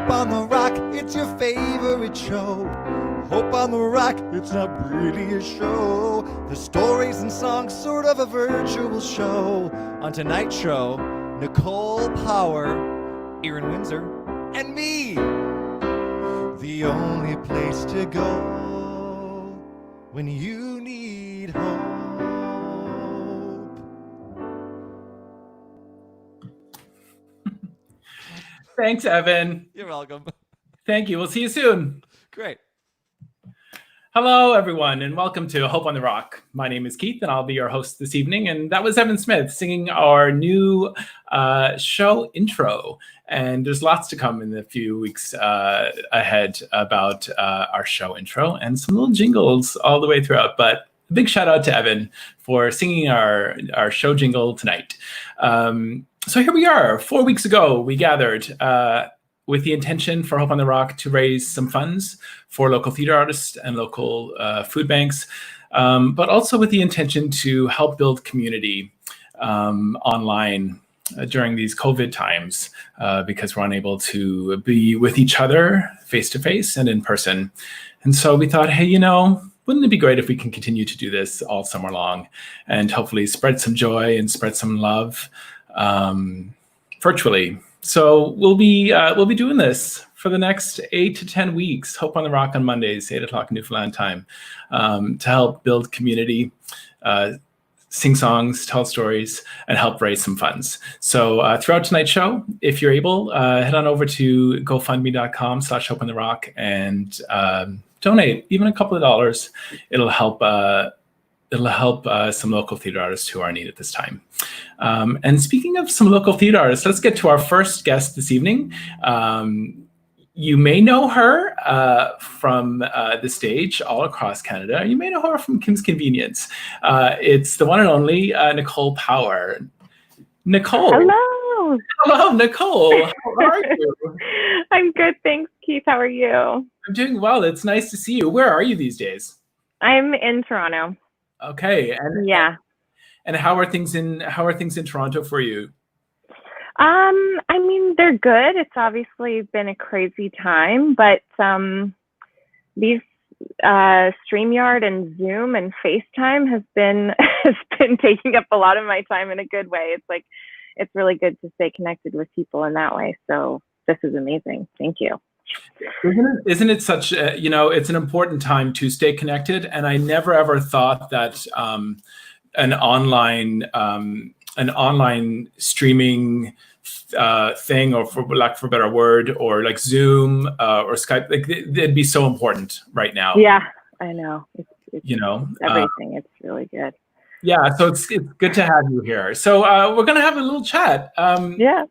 Hope on the Rock, it's your favorite show. Hope on the Rock, it's not really a show. The stories and songs, sort of a virtual show. On tonight's show, Nicole Power, Aaron Windsor, and me. The only place to go when you need hope. Thanks, Evan. You're welcome. Thank you. We'll see you soon. Great. Hello, everyone, and welcome to Hope on the Rock. My name is Keith, and I'll be your host this evening. And that was Evan Smith singing our new show intro. And there's lots to come in the few weeks ahead about our show intro and some little jingles all the way throughout. But a big shout out to Evan for singing our show jingle tonight. So here we are. 4 weeks ago, we gathered with the intention for Hope on the Rock to raise some funds for local theater artists and local food banks, but also with the intention to help build community online during these COVID times because we're unable to be with each other face-to-face and in person. And so we thought, hey, wouldn't it be great if we can continue to do this all summer long and hopefully spread some joy and spread some love virtually. So we'll be doing this for the next 8 to 10 weeks. Hope on the Rock on Mondays, 8 o'clock Newfoundland time, to help build community, sing songs, tell stories, and help raise some funds. So throughout tonight's show, if you're able, head on over to gofundme.com/Hope on the Rock and donate even a couple of dollars. It'll help some local theater artists who are in need at this time. And speaking of some local theater artists, let's get to our first guest this evening. You may know her from the stage all across Canada. You may know her from Kim's Convenience. It's the one and only Nicole Power. Nicole. Hello. Hello, Nicole. How are you? I'm good, thanks, Keith. How are you? I'm doing well. It's nice to see you. Where are you these days? I'm in Toronto. Okay. And yeah. And how are things in Toronto for you? I mean, they're good. It's obviously been a crazy time, but these StreamYard and Zoom and FaceTime has been taking up a lot of my time in a good way. It's really good to stay connected with people in that way. So this is amazing. Thank you. Isn't it such it's an important time to stay connected, and I never ever thought that an online streaming thing, or for lack of a better word, or like Zoom or Skype, like they'd be so important right now. Yeah, I know. It's everything. It's really good. Yeah, so it's good to have you here. So we're gonna have a little chat. Yeah.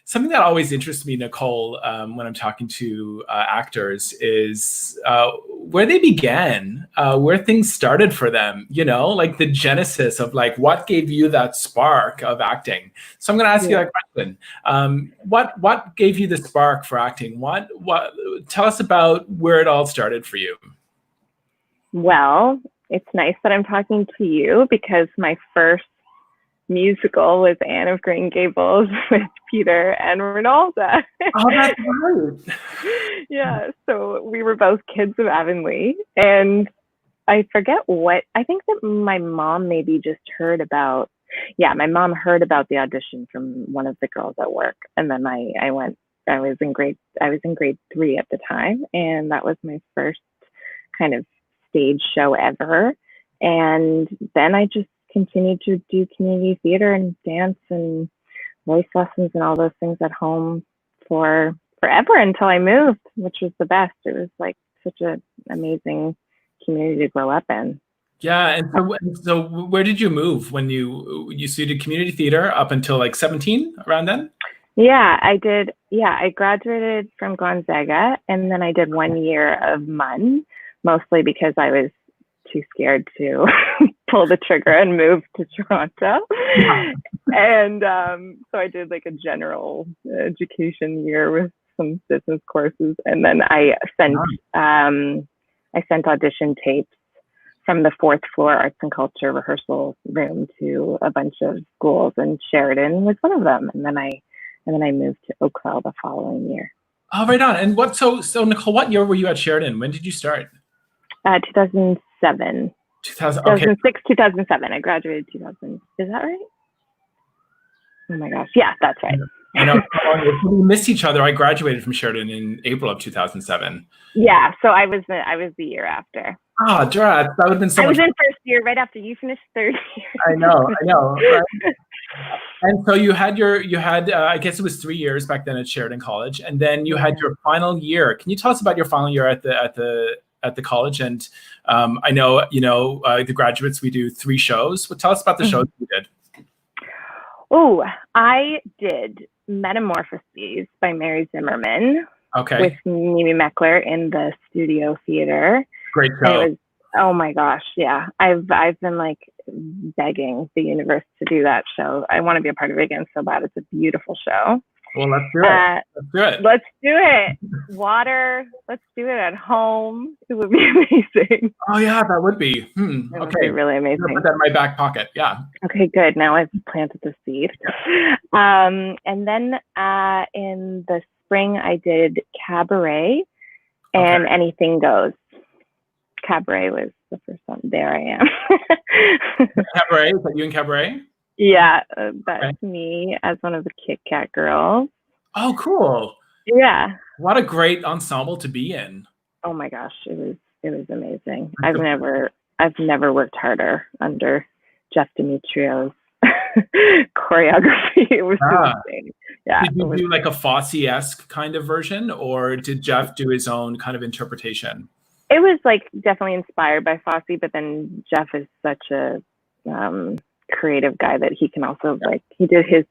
Something that always interests me, Nicole, when I'm talking to actors is where they began, where things started for them, like the genesis of like what gave you that spark of acting. So I'm going to ask you that question. What gave you the spark for acting? What tell us about where it all started for you. Well, it's nice that I'm talking to you because my first musical was Anne of Green Gables with Peter and Renalda. Oh, that's right. Yeah, so we were both kids of Avonlea, and I forget what, I think that my mom maybe just heard about, my mom heard about the audition from one of the girls at work, and then I was in grade 3 at the time, and that was my first kind of stage show ever. And then I just continued to do community theater and dance and voice lessons and all those things at home for forever until I moved, which was the best. It was like such an amazing community to grow up in. Yeah, and so where did you move when you did community theater up until like 17, around then? Yeah, I did. Yeah, I graduated from Gonzaga, and then I did 1 year of MUN, mostly because I was too scared to pull the trigger and move to Toronto. And so I did like a general education year with some business courses, and then I sent audition tapes from the 4th floor arts and culture rehearsal room to a bunch of schools, and Sheridan was one of them. And then I and then I moved to Oakville the following year. Oh, right on. And so Nicole, what year were you at Sheridan? When did you start? 2007. 2000. Okay. 2006, 2007. I graduated 2000. Is that right? Oh my gosh. Yeah, that's right. I know. We missed each other. I graduated from Sheridan in April of 2007. Yeah, so I was the year after. Ah, drat. That would have been so I much was in first year right after you finished third year. I know. Right? And so you had I guess it was 3 years back then at Sheridan College, and then you had your final year. Can you tell us about your final year at the college? And I know the graduates, we do 3 shows. Well, tell us about the shows you did. Oh, I did Metamorphoses by Mary Zimmerman. Okay. With Mimi Meckler in the Studio Theater. Great show. Oh my gosh, yeah. I've been like begging the universe to do that show. I want to be a part of it again so bad. It's a beautiful show. Well, let's do it. Let's do it. Water. Let's do it at home. It would be amazing. Oh yeah, that would be. It would Okay. be really amazing. Put that in my back pocket. Yeah. Okay, good. Now I've planted the seed. And then in the spring, I did Cabaret and Anything Goes. Cabaret was the first one. There I am. Cabaret? Is that you in Cabaret? Yeah, that's me as one of the Kit Kat girls. Oh, cool. Yeah. What a great ensemble to be in. Oh my gosh, it was amazing. I've never worked harder under Jeff Demetrio's choreography. It was insane. Yeah. Did you do like a Fosse-esque kind of version, or did Jeff do his own kind of interpretation? It was like definitely inspired by Fosse, but then Jeff is such a creative guy that he can also he did his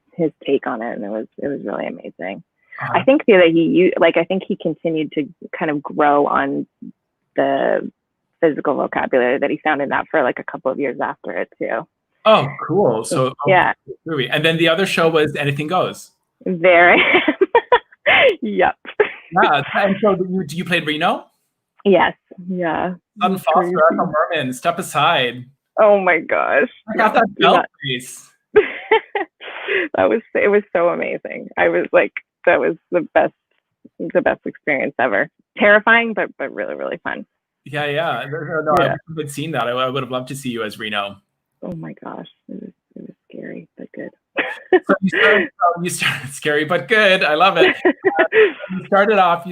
take on it, and it was really amazing. I think that I think he continued to kind of grow on the physical vocabulary that he found in that for like a couple of years after it too. Oh, cool. So yeah. And then the other show was Anything Goes. There I am. Yep. Yeah. And so you played Reno? Yes. Yeah. Sutton Foster, Ethel Merman, Step Aside. Oh my gosh. I got that belt piece. It was so amazing. I was like, that was the best experience ever. Terrifying, but really, really fun. Yeah. No, I haven't seen that. I would have loved to see you as Reno. Oh my gosh. It was scary, but good. So you started scary, but good. I love it. We started off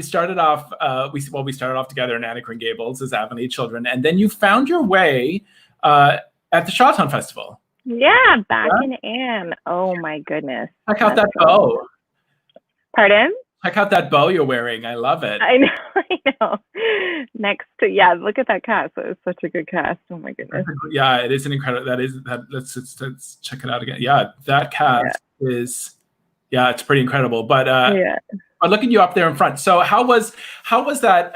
together in Anne of Green Gables as Avonlea children, and then you found your way at the Shawtown Festival. Yeah, back in Anne. Oh my goodness. Check out that bow. Pardon? Check out that bow you're wearing. I love it. I know. Next to look at that cast. It was such a good cast. Oh my goodness. Yeah, it is an incredible. Let's check it out again. Yeah, that cast is. Yeah, it's pretty incredible. But but look at you up there in front. So how was that?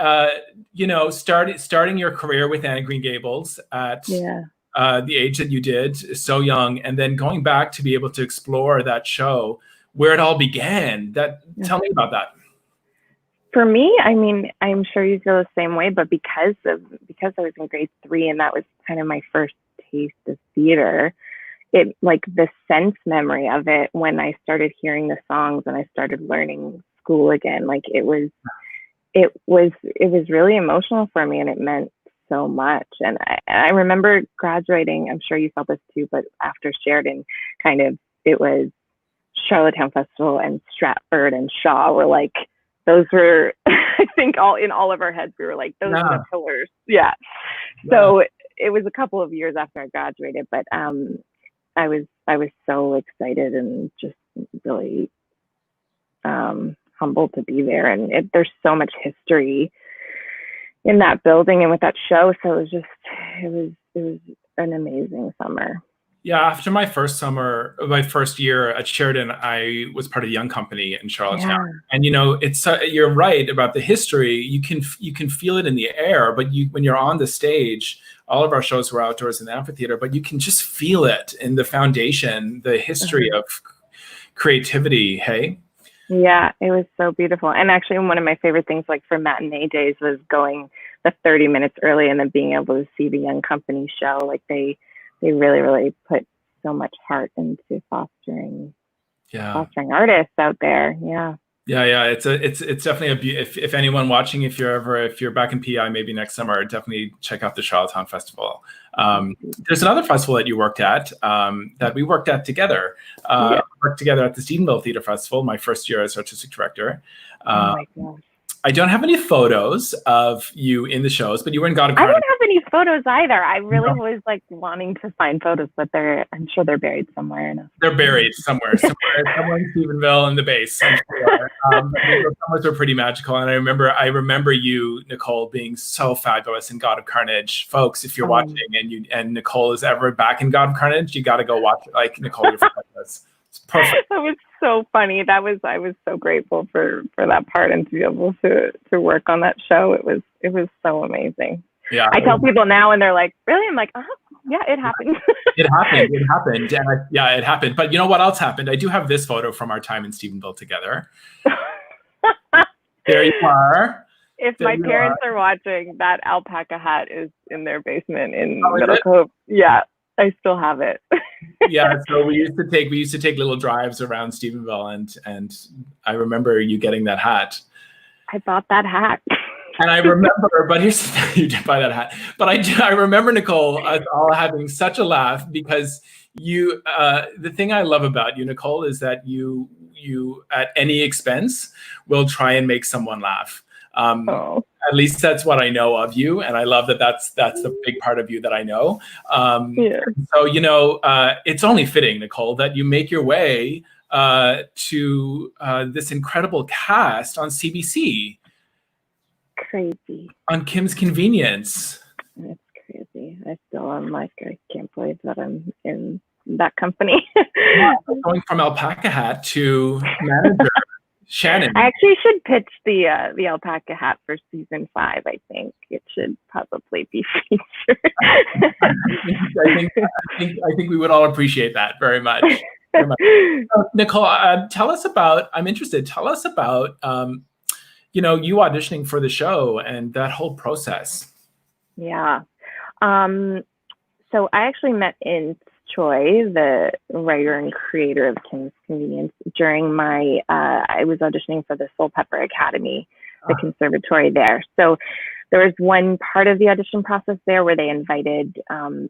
Starting your career with Anne of Green Gables at the age that you did, so young, and then going back to be able to explore that show where it all began. Tell me about that. For me, I mean, I'm sure you feel the same way, but because I was in grade 3 and that was kind of my first taste of theater, it like the sense memory of it when I started hearing the songs and I started learning school again, like it was really emotional for me, and it meant so much. And I remember graduating, I'm sure you felt this too, but after Sheridan, kind of, it was Charlottetown Festival and Stratford and Shaw were like, those were, I think in all of our heads, we were like, those are the pillars. Yeah. So it was a couple of years after I graduated, but I was so excited and just really humbled to be there. And there's so much history in that building and with that show. So it was an amazing summer. Yeah, after my first year at Sheridan, I was part of the Young Company in Charlottetown, and it's you're right about the history. You can feel it in the air, but when you're on the stage, all of our shows were outdoors in the amphitheater, but you can just feel it in the foundation, the history of creativity. Hey. Yeah, it was so beautiful. And actually, one of my favorite things, like for matinee days, was going the 30 minutes early and then being able to see the Young Company show. Like they really, really put so much heart into fostering Yeah. fostering artists out there. Yeah. Yeah. It's definitely if anyone watching, if you're back in PI maybe next summer, definitely check out the Charlottetown Festival. There's another festival that you worked at that we worked at together. Yeah. Worked together at the Stephenville Theatre Festival, my first year as artistic director. Oh my gosh. I don't have any photos of you in the shows, but you were in God of I Carnage. don't have any photos either. I really was like wanting to find photos, but I'm sure they're buried somewhere. They're buried somewhere in Stephenville in the base. I'm sure. The summers were pretty magical, and I remember you, Nicole, being so fabulous in God of Carnage. Folks, if you're watching and Nicole is ever back in God of Carnage, you got to go watch it. Like, Nicole, you're fabulous. It's perfect. That was so funny. I was so grateful for that part and to be able to work on that show. It was so amazing. Yeah. I tell people now and they're like, really? I'm like, yeah, it happened. It happened. And it happened. But you know what else happened? I do have this photo from our time in Stephenville together. There you are. If my parents are watching, that alpaca hat is in their basement in Middle Cove. Yeah, I still have it. Yeah, so we used to take little drives around Stephenville, and I remember you getting that hat. I bought that hat. And I remember, but here's the thing, you did buy that hat. But I remember, Nicole, us all having such a laugh because you. The thing I love about you, Nicole, is that you at any expense will try and make someone laugh. At least that's what I know of you, and I love that. That's the big part of you that I know. So it's only fitting, Nicole, that you make your way to this incredible cast on CBC. Crazy. On Kim's Convenience. It's crazy. I can't believe that I'm in that company. Going from alpaca hat to manager. Shannon. I actually should pitch the alpaca hat for season 5. I think it should probably be featured. I think we would all appreciate that very much. Nicole, I'm interested. Tell us about, you auditioning for the show and that whole process. Yeah. So I actually met Choi, the writer and creator of Kim's Convenience, during my, I was auditioning for the Soul Pepper Academy, the conservatory there. So there was one part of the audition process there where they invited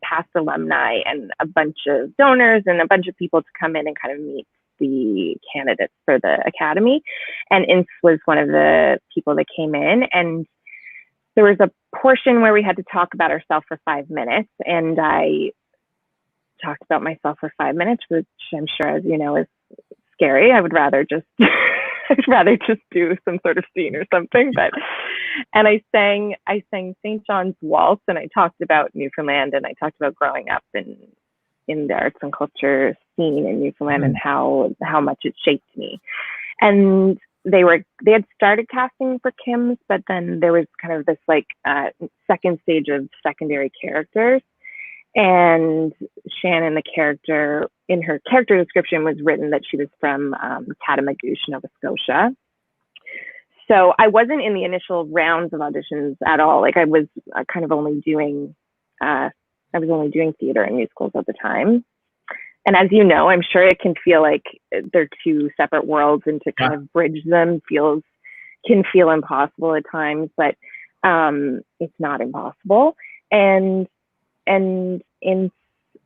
past alumni and a bunch of donors and a bunch of people to come in and kind of meet the candidates for the academy. And Ince was one of the people that came in, and there was a portion where we had to talk about ourselves for 5 minutes, and I talked about myself for 5 minutes, which I'm sure, as you know, is scary. I would rather just do some sort of scene or something. And I sang St. John's Waltz, and I talked about Newfoundland, and I talked about growing up in the arts and culture scene in Newfoundland and how much it shaped me. And they had started casting for Kim's, but then there was kind of this second stage of secondary characters. And Shannon, the character, in her character description was written that she was from Tatamagouche, Nova Scotia. So I wasn't in the initial rounds of auditions at all. I was kind of only doing, theater and musicals at the time. And as you know, I'm sure it can feel like they're two separate worlds, and to kind of bridge them can feel impossible at times, but it's not impossible. And Ince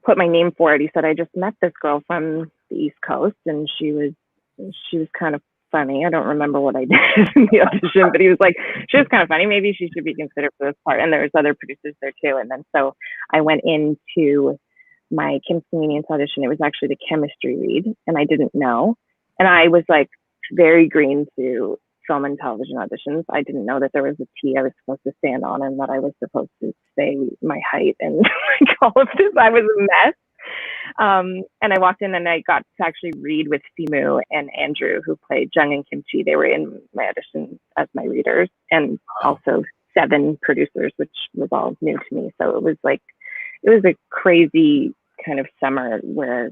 put my name for it. He said, I just met this girl from the East Coast, and she was kind of funny. I don't remember what I did in the audition, but he was like, she was kind of funny. Maybe she should be considered for this part. And there was other producers there too. And then so I went into my Kim's Convenience audition. It was actually the chemistry read, and I didn't know. And I was very green to film and television auditions. I didn't know that there was a T I was supposed to stand on, and that I was supposed to say my height and all of this. I was a mess. And I walked in and I got to actually read with Simu and Andrew, who played Jung and Kimchi. They were in my audition as my readers, and also 7 producers, which was all new to me. So it was a crazy kind of summer where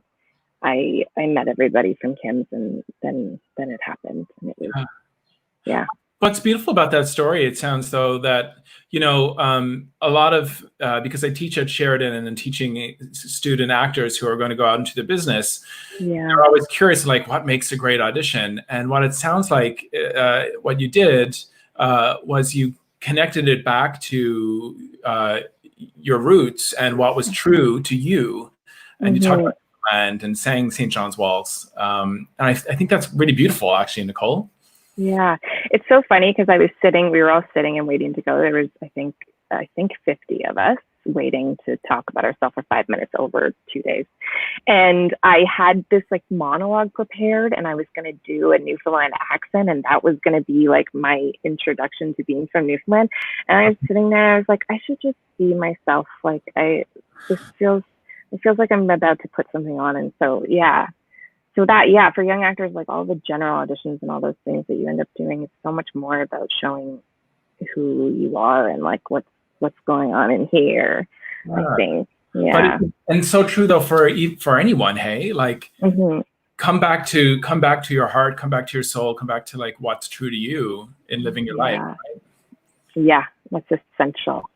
I met everybody from Kim's, and then it happened. And it was, yeah. What's beautiful about that story, it sounds though that, a lot of, because I teach at Sheridan and then teaching student actors who are going to go out into the business, they're always curious, like, what makes a great audition? And what it sounds like, what you did was you connected it back to your roots and what was true to you. And you talked about land and sang St. John's Waltz. And I think that's really beautiful, actually, Nicole. Yeah, it's so funny because we were all sitting and waiting to go. There was, I think 50 of us waiting to talk about ourselves for 5 minutes over 2 days. And I had this like monologue prepared, and I was going to do a Newfoundland accent, and that was going to be like my introduction to being from Newfoundland. And I was sitting there, I was like, I should just be myself. Like it feels like I'm about to put something on. And so, so that, for young actors, like all the general auditions and all those things that you end up doing, it's so much more about showing who you are and like what's going on in here. I think, and so true though for anyone. Hey, like come back to your heart, come back to your soul, come back to like what's true to you in living your life. Right? Yeah, that's essential.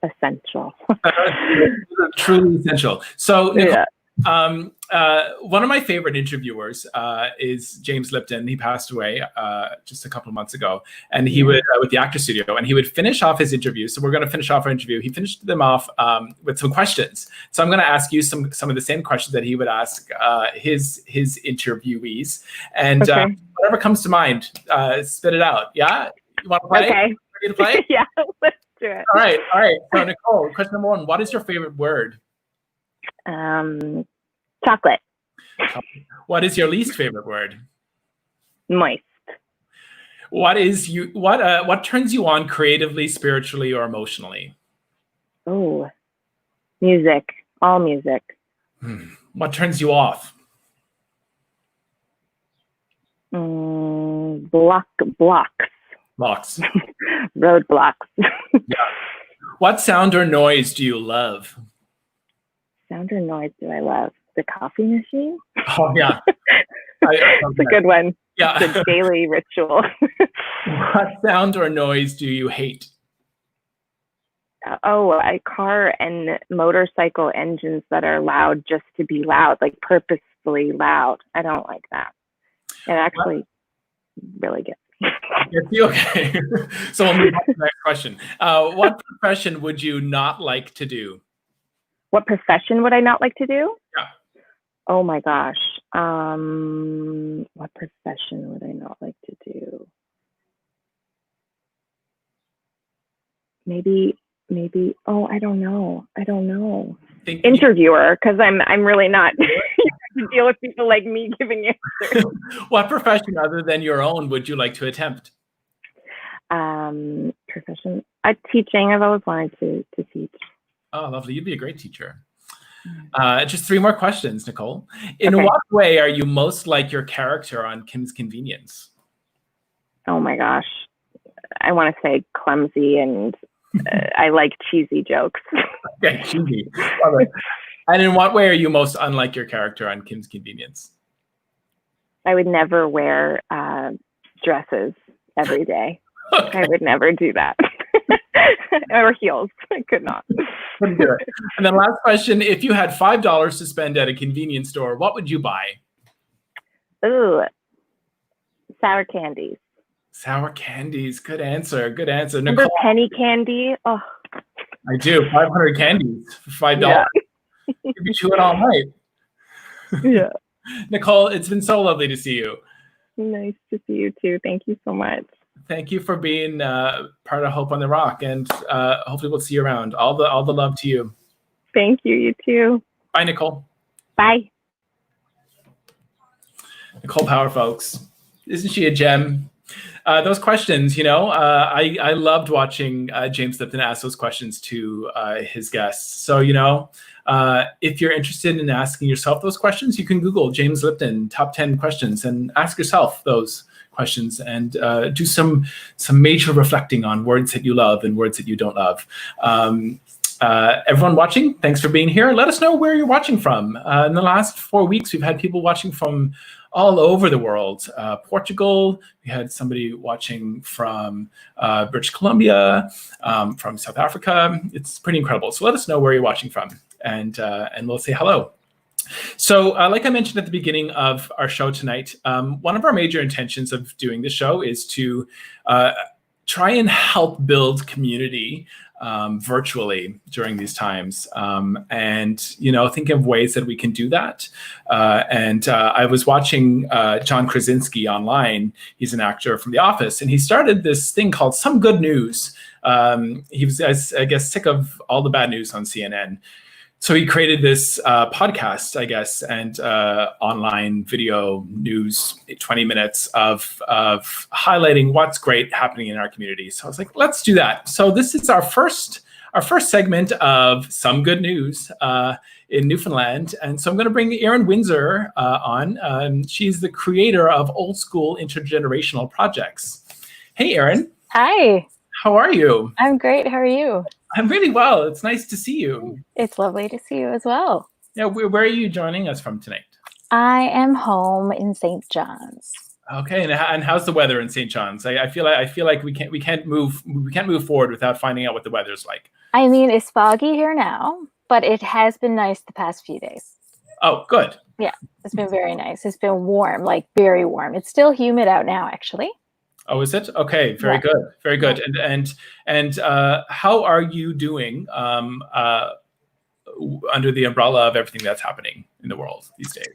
Truly essential. So, Nicole, one of my favorite interviewers is James Lipton. He passed away just a couple of months ago, and he would with the Actor Studio, and he would finish off his interview. So we're going to finish off our interview. He finished them off with some questions. So I'm going to ask you some of the same questions that he would ask his interviewees, and whatever comes to mind, spit it out. Yeah, you want to play? Okay. Ready to play? Yeah, let's do it. All right. So Nicole, question number 1: what is your favorite word? Chocolate. What is your least favorite word? Moist. What turns you on creatively, spiritually, or emotionally? Oh, music. All music. What turns you off? Blocks. Blocks. Roadblocks. Yeah. What sound or noise do you love? Sound or noise do I love? The coffee machine? Oh, yeah. It's a good one. Yeah. It's a daily ritual. What sound or noise do you hate? Car and motorcycle engines that are loud just to be loud, like purposefully loud. I don't like that. It actually really gets me. Okay. So we'll move on to the next question. What profession would you not like to do? What profession would I not like to do? Yeah. Oh my gosh. What profession would I not like to do? Maybe. I don't know. Interviewer, because I'm really not to deal with people like me giving answers. What profession other than your own would you like to attempt? Profession. Teaching. I've always wanted to teach. Oh, lovely. You'd be a great teacher. Just 3 more questions, Nicole. In what way are you most like your character on Kim's Convenience? Oh my gosh. I want to say clumsy, and I like cheesy jokes. Okay, cheesy. Love it. And in what way are you most unlike your character on Kim's Convenience? I would never wear dresses every day. Okay. I would never do that. Or heels. I could not. Couldn't do it. And then last question, if you had $5 to spend at a convenience store, what would you buy? Ooh, sour candies. Sour candies. Good answer. Nicole, remember penny candy? Oh, I do. 500 candies for $5. Yeah. You'd be chewing all night. Yeah. Nicole, it's been so lovely to see you. Nice to see you too. Thank you so much. Thank you for being part of Hope on the Rock, and hopefully we'll see you around. All the love to you. Thank you. You too. Bye, Nicole. Bye. Nicole Power, folks. Isn't she a gem? Those questions, I loved watching James Lipton ask those questions to his guests. So, if you're interested in asking yourself those questions, you can Google James Lipton top 10 questions and ask yourself those questions and do some major reflecting on words that you love and words that you don't love. everyone watching, thanks for being here. Let us know where you're watching from. In the last 4 weeks, we've had people watching from all over the world. Portugal, we had somebody watching from British Columbia, from South Africa. It's pretty incredible. So let us know where you're watching from, and we'll say hello. So like I mentioned at the beginning of our show tonight, one of our major intentions of doing this show is to try and help build community virtually during these times, and think of ways that we can do that. I was watching John Krasinski online. He's an actor from The Office, and he started this thing called Some Good News. He was, I guess, sick of all the bad news on CNN. So he created this podcast, I guess, and online video news, 20 minutes of highlighting what's great happening in our community. So I was like, let's do that. So this is our first segment of Some Good News in Newfoundland. And so I'm going to bring Erin Windsor on. She's the creator of Old School Intergenerational Projects. Hey, Erin. Hi. How are you? I'm great. How are you? I'm really well. It's nice to see you. It's lovely to see you as well. Yeah, where are you joining us from tonight? I am home in St. John's. Okay, and how's the weather in St. John's? I feel like we can't move forward without finding out what the weather's like. I mean, it's foggy here now, but it has been nice the past few days. Oh, good. Yeah, it's been very nice. It's been warm, like very warm. It's still humid out now, actually. Oh, is it? Okay, very good, very good. And how are you doing under the umbrella of everything that's happening in the world these days?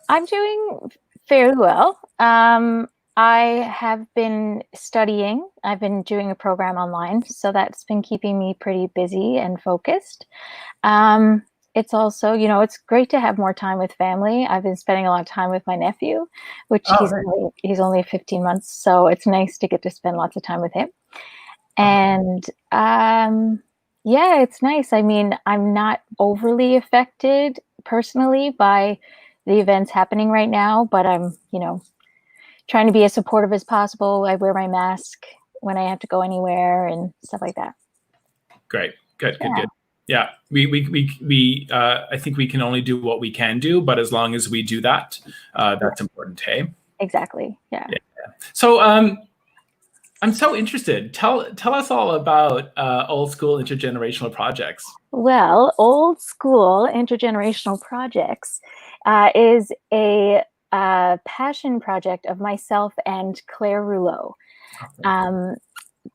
I'm doing fairly well. I have been studying. I've been doing a program online, so that's been keeping me pretty busy and focused. It's also, it's great to have more time with family. I've been spending a lot of time with my nephew, which he's only 15 months, so it's nice to get to spend lots of time with him. And it's nice. I mean, I'm not overly affected personally by the events happening right now, but I'm, trying to be as supportive as possible. I wear my mask when I have to go anywhere and stuff like that. Great. Good. Yeah, we I think we can only do what we can do, but as long as we do that, that's important, hey? Exactly. Yeah. So I'm so interested. Tell us all about Old School Intergenerational Projects. Well, Old School Intergenerational Projects is a passion project of myself and Claire Rouleau.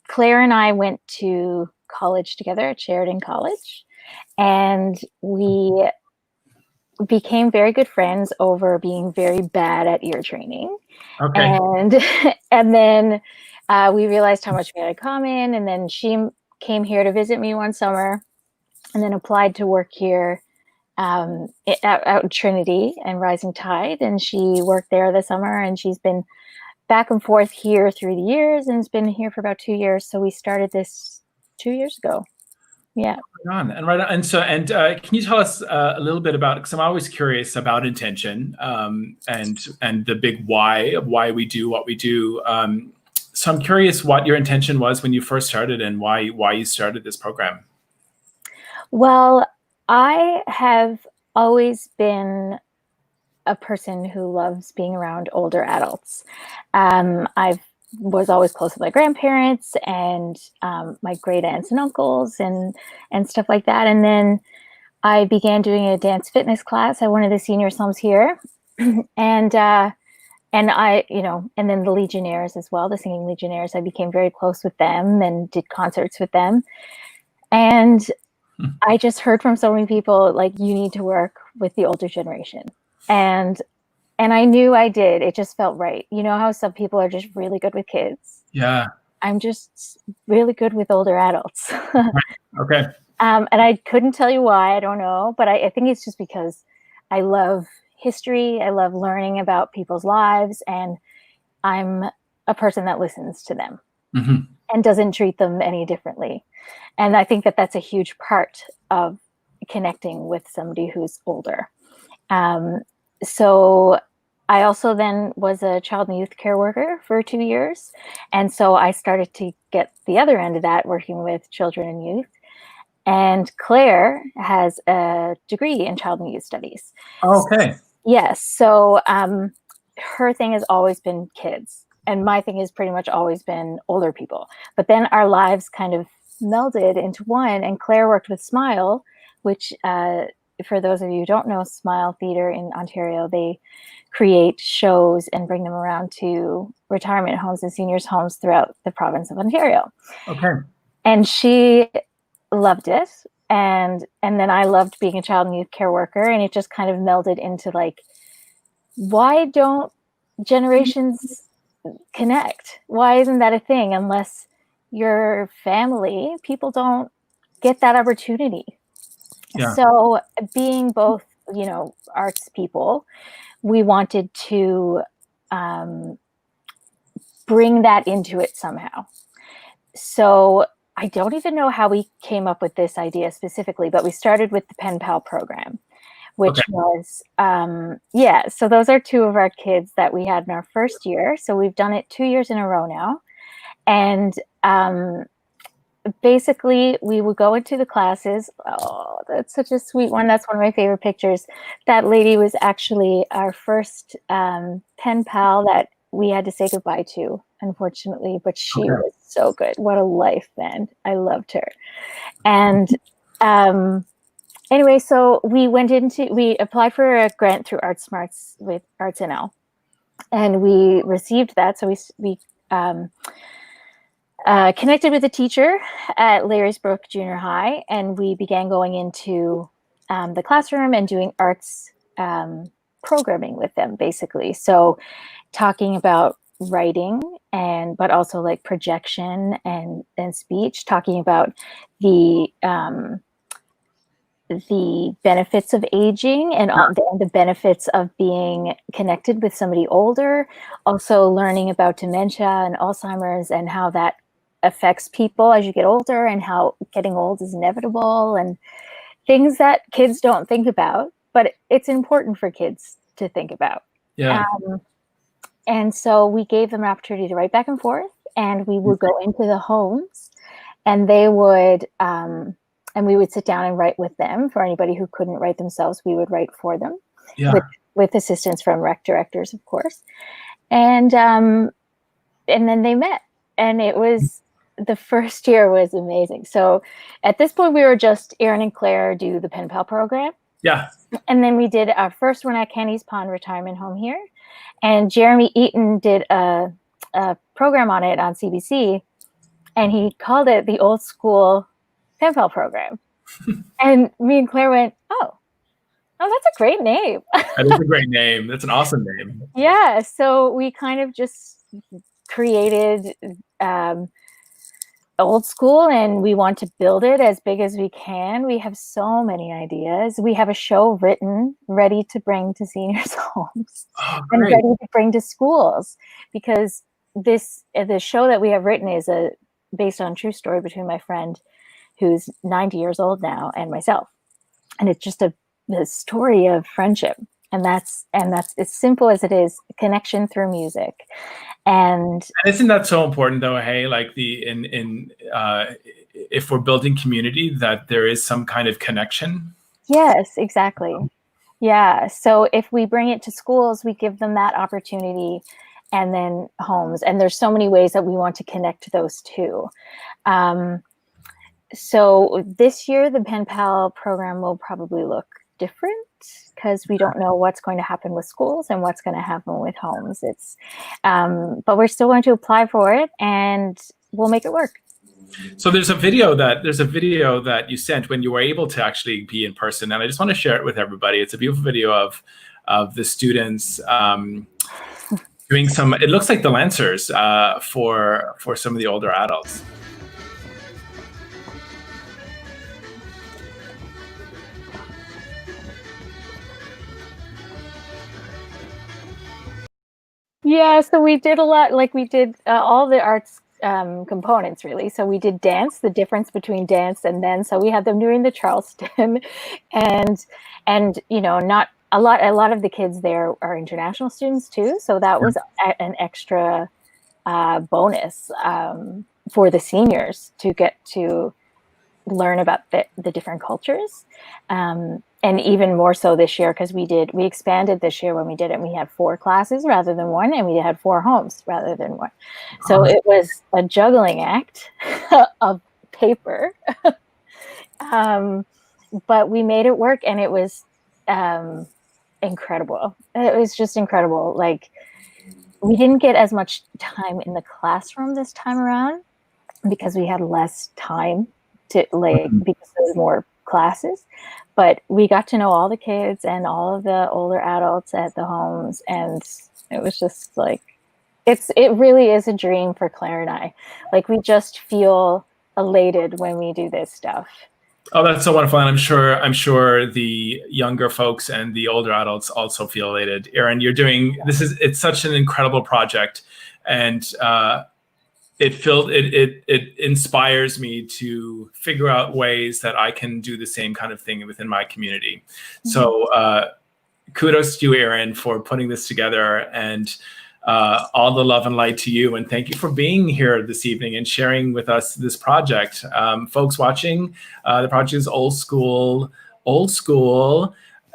Claire and I went to college together at Sheridan College, and we became very good friends over being very bad at ear training. Okay. And then we realized how much we had in common, and then she came here to visit me one summer and then applied to work here out in Trinity and Rising Tide, and she worked there this summer, and she's been back and forth here through the years and has been here for about 2 years. So we started this 2 years ago. Yeah. And can you tell us a little bit about, because I'm always curious about intention and the big why of why we do what we do. So I'm curious what your intention was when you first started and why you started this program. Well, I have always been a person who loves being around older adults. I was always close with my grandparents and my great aunts and uncles and stuff like that. And then I began doing a dance fitness class at one of the senior homes here, and I, and then the Legionnaires as well, the Singing Legionnaires. I became very close with them and did concerts with them. And I just heard from so many people, like, you need to work with the older generation. And I knew I did. It just felt right. You know how some people are just really good with kids? Yeah. I'm just really good with older adults. Okay. And I couldn't tell you why. I don't know. But I think it's just because I love history. I love learning about people's lives. And I'm a person that listens to them and doesn't treat them any differently. And I think that that's a huge part of connecting with somebody who's older. So I also then was a child and youth care worker for 2 years. And so I started to get the other end of that, working with children and youth. And Claire has a degree in child and youth studies. Okay. Yes. So her thing has always been kids, and my thing has pretty much always been older people. But then our lives kind of melded into one, and Claire worked with Smile, which for those of you who don't know, Smile Theatre in Ontario, they create shows and bring them around to retirement homes and seniors' homes throughout the province of Ontario. Okay. And she loved it. And then I loved being a child and youth care worker, and it just kind of melded into like, why don't generations connect? Why isn't that a thing? Unless your family, people don't get that opportunity. Yeah. So being both, you know, arts people, we wanted to bring that into it somehow. So I don't even know how we came up with this idea specifically, but we started with the Pen Pal program, which was, so those are two of our kids that we had in our first year. So we've done it 2 years in a row now. And basically we would go into the classes. Oh, that's such a sweet one. That's one of my favorite pictures. That lady was actually our first pen pal that we had to say goodbye to, unfortunately, but she was so good. What a life, man. I loved her. And anyway, so we applied for a grant through Art Smarts with Arts NL, and we received that. So we connected with a teacher at Larrysbrook Junior High, and we began going into the classroom and doing arts programming with them, basically. So talking about writing but also like projection and speech, talking about the benefits of aging and the benefits of being connected with somebody older, also learning about dementia and Alzheimer's and how that affects people as you get older, and how getting old is inevitable, and things that kids don't think about, but it's important for kids to think about. Yeah. And so we gave them an opportunity to write back and forth, and we would go into the homes, and they would, and we would sit down and write with them. For anybody who couldn't write themselves, we would write for them, with assistance from rec directors, of course. And then they met, and it was, the first year was amazing. So at this point, we were just Aaron and Claire do the Pen Pal program. Yeah. And then we did our first one at Kenny's Pond Retirement Home here. And Jeremy Eaton did a program on it on CBC, and he called it the Old School Pen Pal program. And me and Claire went, oh, that's a great name. That is a great name. That's an awesome name. Yeah. So we kind of just created old school, and we want to build it as big as we can. We have so many ideas. We have a show written, ready to bring to seniors' homes and ready to bring to schools, because the show that we have written is based on a true story between my friend, who's 90 years old now, and myself. And it's just the story of friendship. And that's as simple as it is, connection through music. And isn't that so important, though? Hey, like if we're building community, that there is some kind of connection. Yes, exactly. Yeah. So if we bring it to schools, we give them that opportunity, and then homes. And there's so many ways that we want to connect those two. So this year, the Pen Pal program will probably look different, because we don't know what's going to happen with schools and what's going to happen with homes. But we're still going to apply for it, and we'll make it work. So there's a video that you sent when you were able to actually be in person, and I just want to share it with everybody. It's a beautiful video of the students doing some. It looks like the Lancers for some of the older adults. Yeah, so we did a lot, like we did all the arts components, really. So we did dance, the difference between dance and then, so we had them doing the Charleston, and you know, not a lot of the kids there are international students too. So that was an extra bonus for the seniors to get to learn about the different cultures. And even more so this year, because we expanded this year when we did it. We had 4 classes rather than 1, and we had 4 homes rather than 1. So it was a juggling act of paper. But we made it work, and it was incredible. It was just incredible. Like, we didn't get as much time in the classroom this time around because we had less time to because there was more classes, but we got to know all the kids and all of the older adults at the homes, and it was just like, it really is a dream for Claire and I. Like, we just feel elated when we do this stuff. Oh, that's so wonderful. And I'm sure the younger folks and the older adults also feel elated. Erin, you're doing it's such an incredible project, and it inspires me to figure out ways that I can do the same kind of thing within my community. Mm-hmm. So kudos to you, Erin, for putting this together, and all the love and light to you. And thank you for being here this evening and sharing with us this project. Folks watching, the project is old school,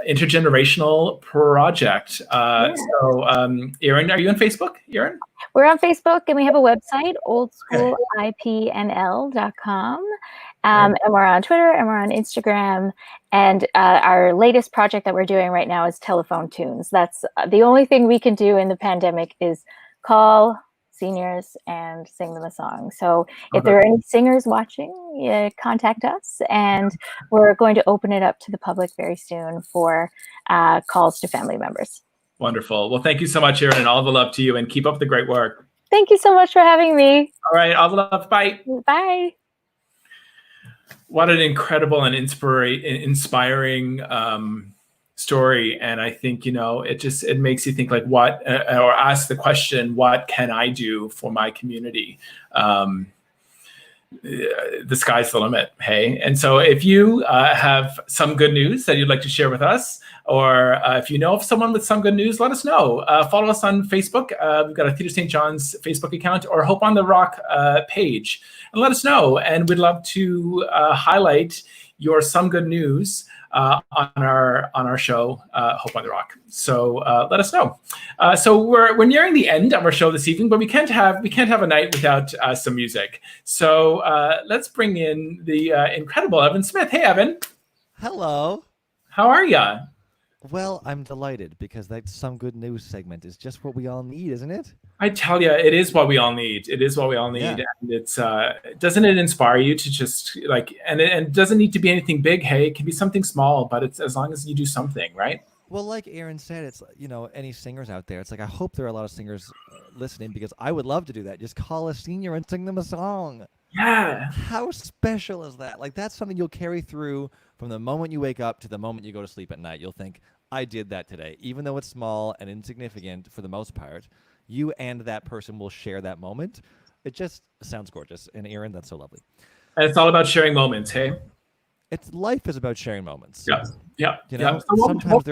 intergenerational project. So Erin, are you on Facebook, Erin? We're on Facebook, and we have a website, oldschoolipnl.com. And we're on Twitter, and we're on Instagram. And our latest project that we're doing right now is telephone tunes. That's the only thing we can do in the pandemic is call seniors and sing them a song. So if there are any singers watching, contact us. And we're going to open it up to the public very soon for calls to family members. Wonderful. Well, thank you so much, Erin, and all the love to you, and keep up the great work. Thank you so much for having me. All right. All the love. Bye. Bye. What an incredible and inspiring story. And I think, it makes you think, like, what, or ask the question, what can I do for my community? The sky's the limit. Hey. And so if you have some good news that you'd like to share with us, or if you know of someone with some good news, let us know. Follow us on Facebook. We've got a Theatre St. John's Facebook account, or Hope on the Rock page, and let us know. And we'd love to highlight your some good news on our show, Hope on the Rock. So let us know. So we're nearing the end of our show this evening, but we can't have a night without some music. So let's bring in the incredible Evan Smith. Hey, Evan. Hello. How are ya? Well, I'm delighted, because that some good news segment is just what we all need, isn't it? I tell you, it is what we all need. It is what we all need. Yeah. And it's doesn't it inspire you to just and it doesn't need to be anything big. Hey, it can be something small, but it's as long as you do something, right? Well, like Erin said, it's, any singers out there, it's like, I hope there are a lot of singers listening, because I would love to do that. Just call a senior and sing them a song. Yeah. How special is that? Like, that's something you'll carry through from the moment you wake up to the moment you go to sleep at night. You'll think, I did that today. Even though it's small and insignificant for the most part, you and that person will share that moment. It just sounds gorgeous. And Erin, that's so lovely. And it's all about sharing moments, hey? Life is about sharing moments. Yeah. Yeah. Sometimes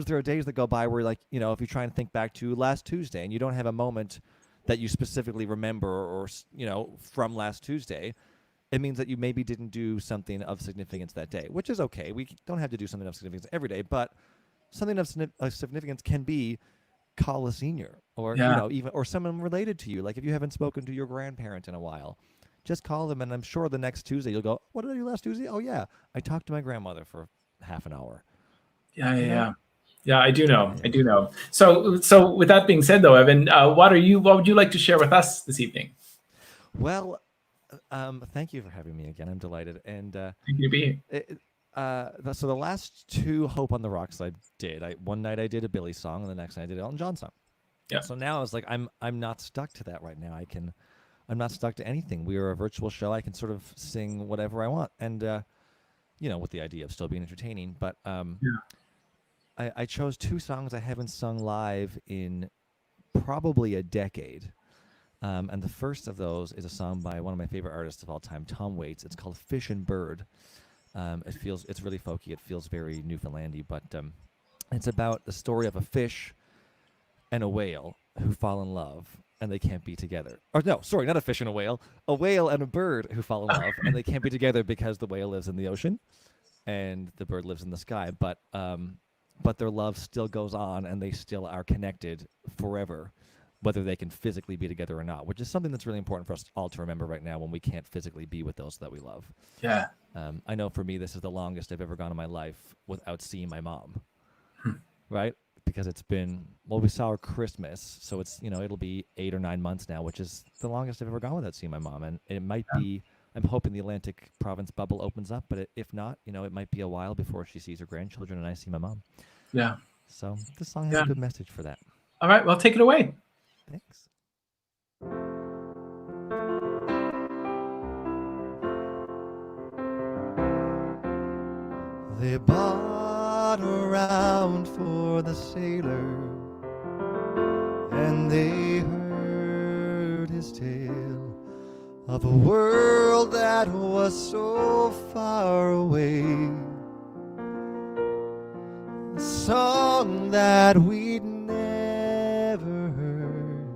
there are days that go by where, like, if you try and think back to last Tuesday and you don't have a moment that you specifically remember, or, from last Tuesday, it means that you maybe didn't do something of significance that day, which is okay. We don't have to do something of significance every day, but something of significance can be call a senior, or even or someone related to you. Like, if you haven't spoken to your grandparent in a while, just call them, and I'm sure the next Tuesday you'll go, "What did I do last Tuesday? Oh yeah, I talked to my grandmother for half an hour." Yeah. I do know. So with that being said, though, Evan, what would you like to share with us this evening? Well, thank you for having me again. I'm delighted. And thank you to be here. So the last 2 Hope on the Rocks I did. One night I did a Billy song, and the next night I did an Elton John song. Yeah. So now it's like I'm not stuck to that right now. I'm not stuck to anything. We are a virtual show. I can sort of sing whatever I want, and with the idea of still being entertaining. But I chose 2 songs I haven't sung live in probably a decade. And the first of those is a song by one of my favorite artists of all time, Tom Waits. It's called Fish and Bird. It's really folky. It feels very Newfoundlandy, but it's about the story of a fish and a whale who fall in love. and they can't be together. Or no, sorry, not a fish and a whale and a bird who fall in love, and they can't be together because the whale lives in the ocean and the bird lives in the sky. But their love still goes on, and they still are connected forever, whether they can physically be together or not, which is something that's really important for us all to remember right now when we can't physically be with those that we love. Yeah. I know for me, this is the longest I've ever gone in my life without seeing my mom, right? Because it's been, well, we saw her Christmas, so it's, it'll be 8 or 9 months now, which is the longest I've ever gone without seeing my mom. And it might be, I'm hoping the Atlantic province bubble opens up, but if not, it might be a while before she sees her grandchildren and I see my mom. Yeah. So this song has a good message for that. All right, well, take it away. Thanks. They bought around for the sailor, and they heard his tale of a world that was so far away, a song that we'd never heard,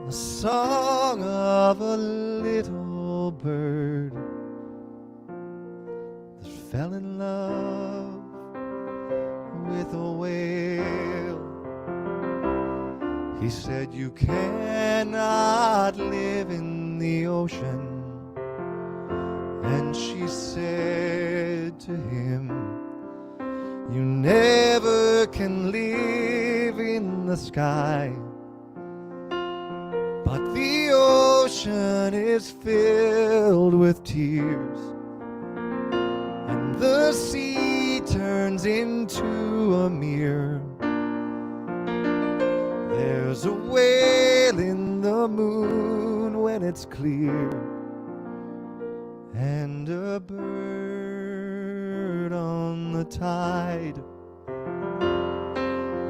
a song of a little bird that fell in love with a whale. He said, "You cannot live in the ocean." And she said to him, "You never can live in the sky, but the ocean is filled with tears, and the sea turns into a mirror. There's a whale in the moon when it's clear, and a bird on the tide.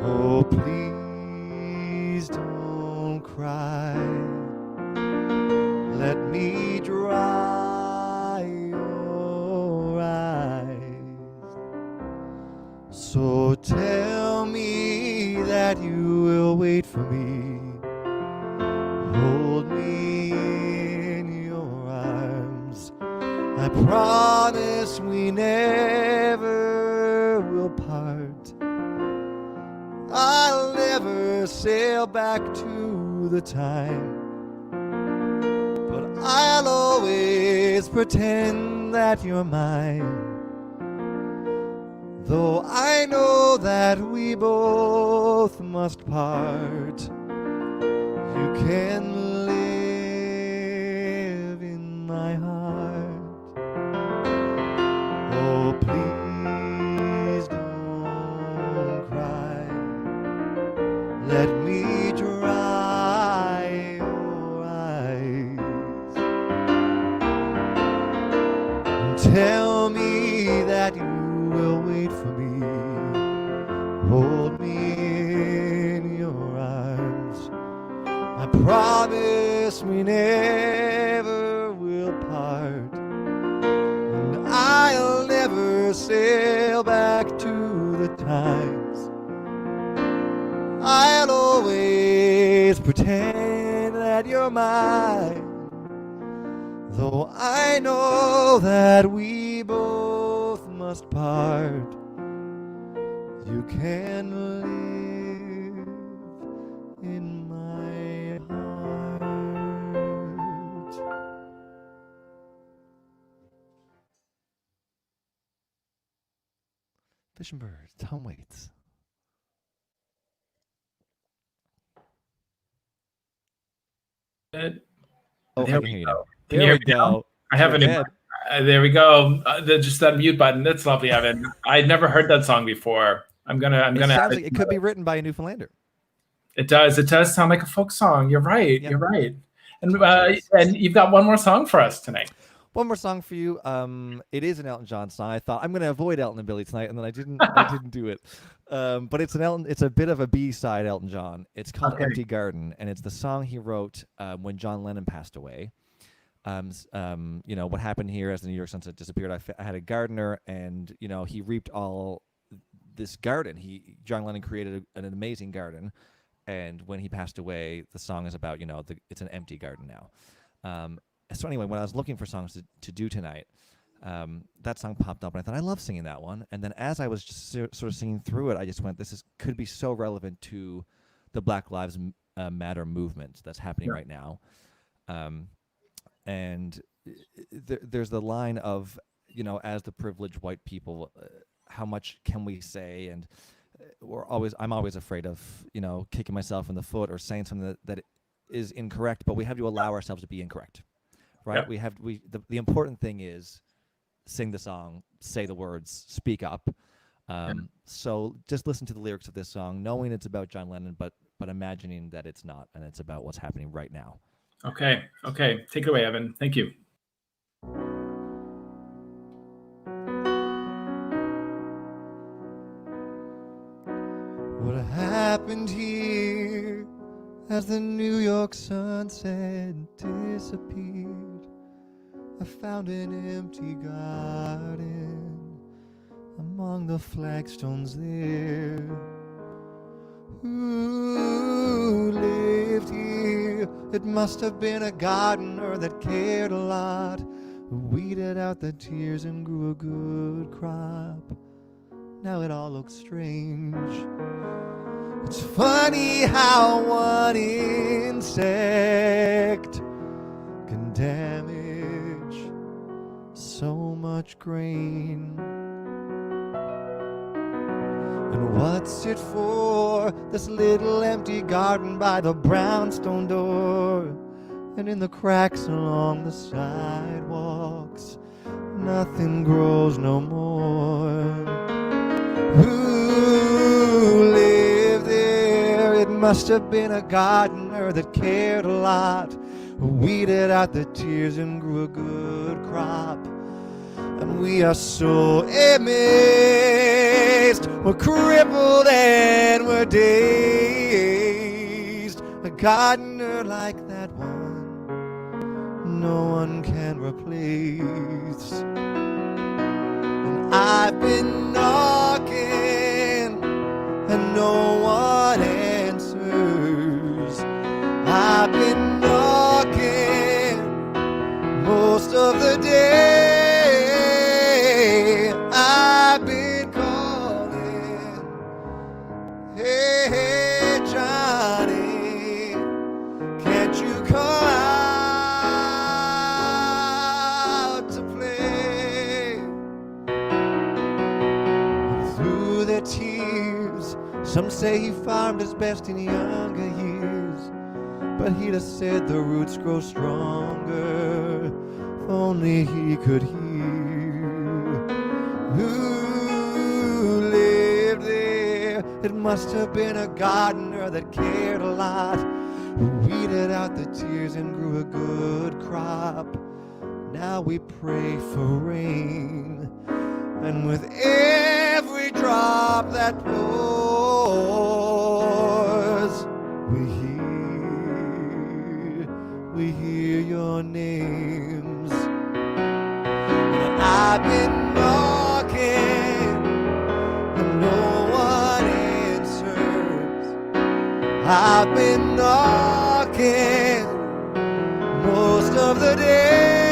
Oh, please don't cry. Let me dry your eyes. So tell me that you will wait for me. Hold me in your arms. I promise we never will part. I'll never sail back to the time, but I'll always pretend that you're mine. Though I know that we both must part, you can live in my heart. Oh, please don't cry. Let me dry your eyes. And tell me that you will wait for me. Hold me in your arms. I promise we never will part, and I'll never sail back to the times. I'll always pretend that you're mine, though I know that we both must part. You can live in my heart. Fish and Bird, Tom Waits. There Oh, I can we hear you go. now. Can you There hear we me now? go. I have You're it in dead. there we go. Just that mute button. That's lovely, Evan. I'd never heard that song before. I'm gonna It add sounds like it could be written by a Newfoundlander. It does. It does sound like a folk song. You're right. Yeah. You're right. And you've got one more song for us tonight. One more song for you. It is an Elton John song. I thought I'm going to avoid Elton and Billy tonight, and then I didn't. I didn't do it. But it's an Elton. It's a bit of a B-side Elton John. It's called Okay. "Empty Garden," and it's the song he wrote when John Lennon passed away. What happened here as the New York Sunset disappeared. I had a gardener, and he reaped all this garden. John Lennon created an amazing garden, and when he passed away, the song is about, it's an empty garden now. So anyway, when I was looking for songs to do tonight, that song popped up, and I thought, I love singing that one. And then as I was just sort of singing through it, I just went, could be so relevant to the Black Lives Matter movement that's happening right now. And there's the line of, as the privileged white people, how much can we say? And I'm always afraid of, kicking myself in the foot or saying something that is incorrect, but we have to allow ourselves to be incorrect, right? Yeah. The important thing is sing the song, say the words, speak up. So just listen to the lyrics of this song, knowing it's about John Lennon, but imagining that it's not, and it's about what's happening right now. Okay. Take it away, Evan. Thank you. What happened here as the New York sunset disappeared? I found an empty garden among the flagstones there. Who lived here? It must have been a gardener that cared a lot, who weeded out the tears and grew a good crop. Now it all looks strange. It's funny how one insect can damage so much grain. And what's it for, this little empty garden by the brownstone door? And in the cracks along the sidewalks, nothing grows no more. Who lived there? It must have been a gardener that cared a lot, who weeded out the tears and grew a good crop. And we are so amazed, we're crippled and we're dazed. A gardener like that one, no one can replace. And I've been knocking and no one answers. I've been knocking most of the day. I've been calling, hey Johnny, can't you come out to play? Through their tears, some say he farmed his best in younger years, but he'd have said the roots grow stronger if only he could hear. Who lived there? It must have been a gardener that cared a lot, who weeded out the tears and grew a good crop. Now we pray for rain, and with every drop that pours, we hear your names. And I've been knocking and no one answers. I've been knocking most of the day.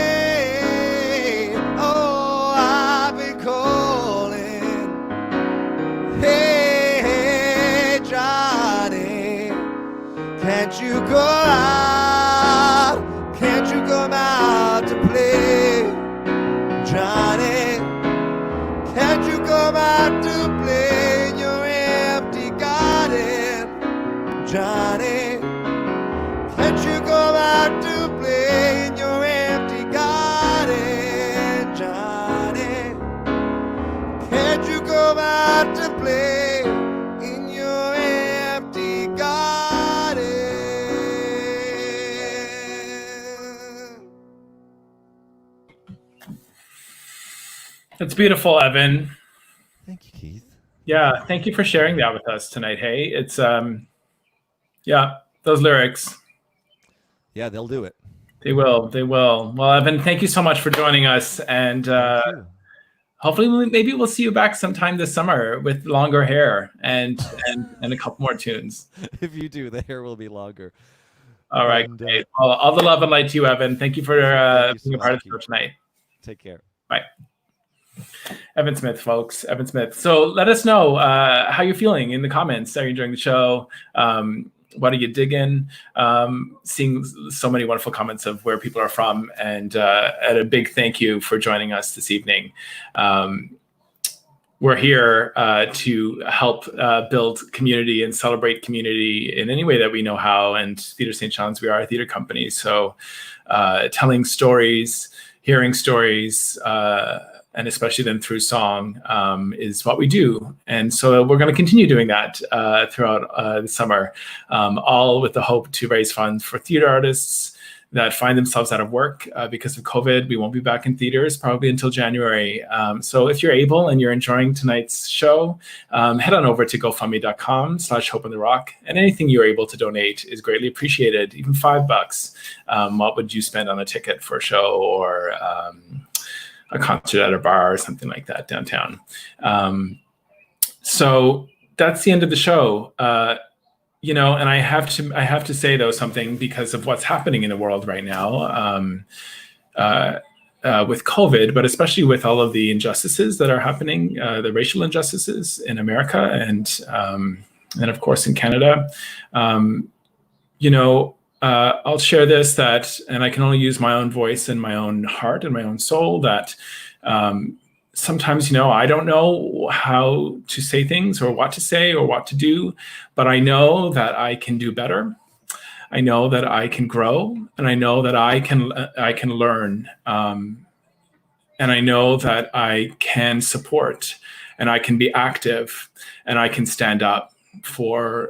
Oh, I've been calling, hey Johnny, can't you go out? Can't you come out to play? Johnny, can't you come out to play in your empty garden? Johnny, can't you come out to play in your empty garden? Johnny, can't you come out to play in your empty garden? It's beautiful, Evan. Thank you, Keith. Yeah, thank you for sharing that with us tonight. Hey, it's yeah, those lyrics. Yeah, they'll do it. They will. Well, Evan, thank you so much for joining us, and Thank you. hopefully maybe we'll see you back sometime this summer with longer hair and a couple more tunes. If you do, the hair will be longer. All right, And, great. Well, all the love and light to you, Evan. Thank you for you so being a part of much, the show tonight. Take care. Bye. Evan Smith, folks. Evan Smith. So let us know how you're feeling in the comments. Are you enjoying the show? What are you digging? Seeing so many wonderful comments of where people are from, and a big thank you for joining us this evening. We're here to help build community and celebrate community in any way that we know how. And Theatre St. John's, we are a theatre company. So telling stories, hearing stories, and especially then through song is what we do. And so we're going to continue doing that throughout the summer, all with the hope to raise funds for theater artists that find themselves out of work because of COVID. We won't be back in theaters probably until January. So if you're able and you're enjoying tonight's show, head on over to gofundme.com/hopeontherock. And anything you're able to donate is greatly appreciated, even $5. What would you spend on a ticket for a show or a concert at a bar or something like that downtown? So that's the end of the show. And I have to say though something because of what's happening in the world right now with COVID, but especially with all of the injustices that are happening, the racial injustices in America and of course in Canada. I'll share this and I can only use my own voice and my own heart and my own soul that sometimes, I don't know how to say things or what to say or what to do, but I know that I can do better. I know that I can grow, and I know that I can learn, and I know that I can support, and I can be active, and I can stand up for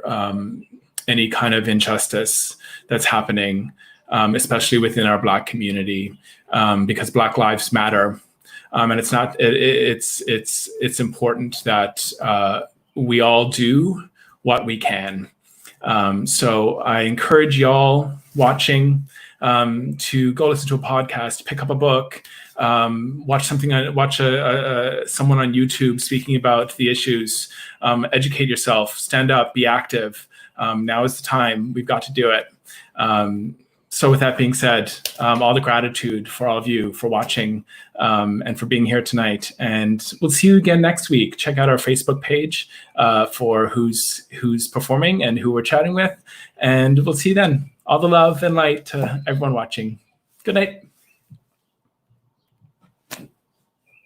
any kind of injustice that's happening, especially within our Black community, because Black lives matter. And it's important that we all do what we can. So I encourage y'all watching to go listen to a podcast, pick up a book, watch someone on YouTube speaking about the issues, educate yourself, stand up, be active. Now is the time. We've got to do it. So with that being said, all the gratitude for all of you for watching and for being here tonight. And we'll see you again next week. Check out our Facebook page for who's performing and who we're chatting with. And we'll see you then. All the love and light to everyone watching. Good night.